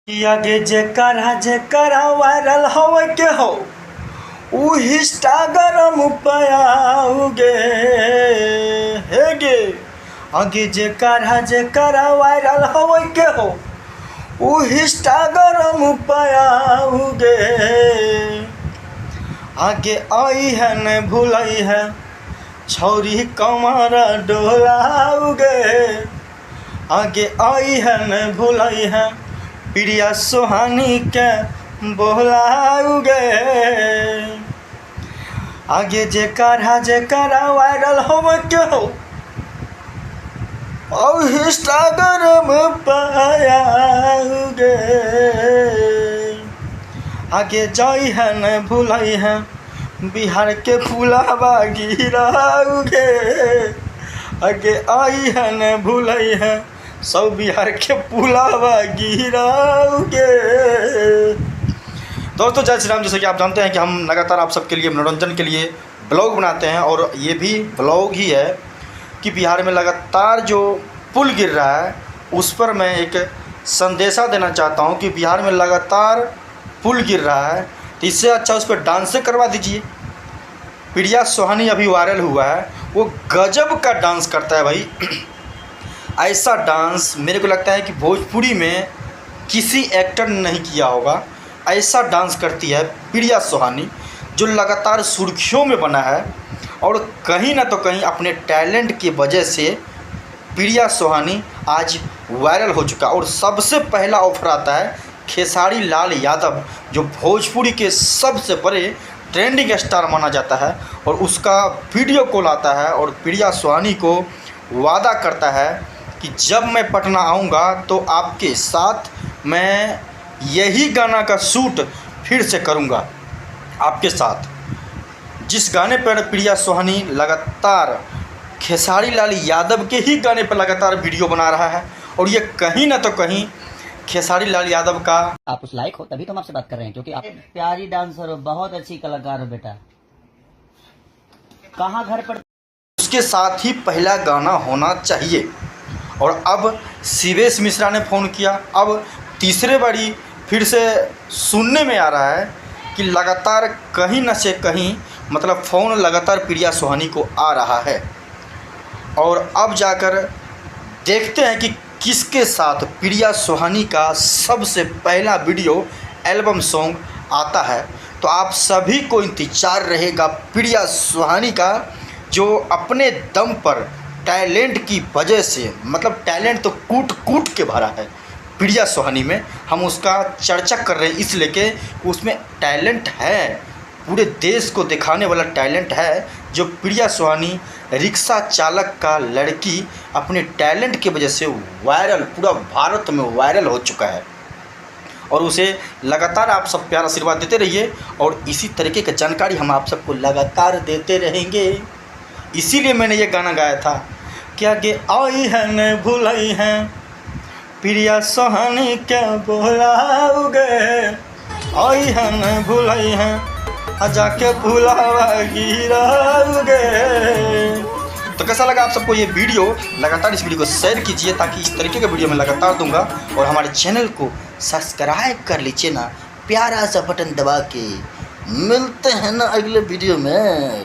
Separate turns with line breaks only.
आगे जेकरा वायरल होवे के हो उ इंस्टाग्राम पे आओगे हे गे। आगे जेकरा वायरल होवे के हो उ इंस्टाग्राम पे आओगे। आगे आई है न भूलई है छौरी कमरा डोलाओगे। आगे आई है न भूलई है प्रिया सुहानी के बोलाओगे। आगे जेकरा वायरल होवे के हो और इंस्टाग्राम पे आओगे। आगे जाई है न भूलई है बिहार के फुलावा गिराओगे। आगे आई है न भूलई है सब बिहार के पुलावा गिराओगे। दोस्तों जय श्री राम। जैसे कि आप जानते हैं कि हम लगातार आप सबके लिए मनोरंजन के लिए ब्लॉग बनाते हैं और ये भी ब्लॉग ही है कि बिहार में लगातार जो पुल गिर रहा है उस पर मैं एक संदेशा देना चाहता हूं कि बिहार में लगातार पुल गिर रहा है तो इससे अच्छा उस पर डांस से करवा दीजिए। प्रिया सुहानी अभी वायरल हुआ है, वो गजब का डांस करता है भाई। ऐसा डांस मेरे को लगता है कि भोजपुरी में किसी एक्टर ने नहीं किया होगा। ऐसा डांस करती है प्रिया सुहानी जो लगातार सुर्खियों में बना है और कहीं ना तो कहीं अपने टैलेंट की वजह से प्रिया सुहानी आज वायरल हो चुका। और सबसे पहला ऑफर आता है खेसारी लाल यादव जो भोजपुरी के सबसे बड़े ट्रेंडिंग स्टार माना जाता है और उसका वीडियो कॉल आता है और प्रिया सुहानी को वादा करता है कि जब मैं पटना आऊँगा तो आपके साथ मैं यही गाना का शूट फिर से करूँगा आपके साथ। जिस गाने पर प्रिया सुहानी लगातार खेसारी लाल यादव के ही गाने पर लगातार वीडियो बना रहा है और ये कहीं ना तो कहीं खेसारी लाल यादव का
आप उस लायक हो तभी तो हम आपसे बात कर रहे हैं क्योंकि आप प्यारी डांसर हो, बहुत अच्छी कलाकार हो बेटा। कहाँ घर पर
उसके साथ ही पहला गाना होना चाहिए। और अब शिवेश मिश्रा ने फ़ोन किया। अब तीसरे बारी फिर से सुनने में आ रहा है कि लगातार कहीं न से कहीं मतलब फ़ोन लगातार प्रिया सुहानी को आ रहा है। और अब जाकर देखते हैं कि किसके साथ प्रिया सुहानी का सबसे पहला वीडियो एल्बम सॉन्ग आता है। तो आप सभी को इंतज़ार रहेगा प्रिया सुहानी का जो अपने दम पर टैलेंट की वजह से मतलब टैलेंट तो कूट कूट के भरा है प्रिया सुहानी में। हम उसका चर्चा कर रहे हैं इसलिए कि उसमें टैलेंट है, पूरे देश को दिखाने वाला टैलेंट है। जो प्रिया सुहानी रिक्शा चालक का लड़की अपने टैलेंट की वजह से वायरल पूरा भारत में वायरल हो चुका है और उसे लगातार आप सब प्यार आशीर्वाद देते रहिए और इसी तरीके की जानकारी हम आप सबको लगातार देते रहेंगे। इसीलिए मैंने ये गाना गाया था कि आगे आई है न भूलई है प्रिया सुहानी क्या बोलाओगे। आई है न भूलई है जाके भुलावा गिराओगे। तो कैसा लगा आप सबको ये वीडियो? लगातार इस वीडियो को शेयर कीजिए ताकि इस तरीके के वीडियो मैं लगातार दूंगा। और हमारे चैनल को सब्सक्राइब कर लीजिए ना, प्यारा सा बटन दबा के। मिलते हैं ना अगले वीडियो में।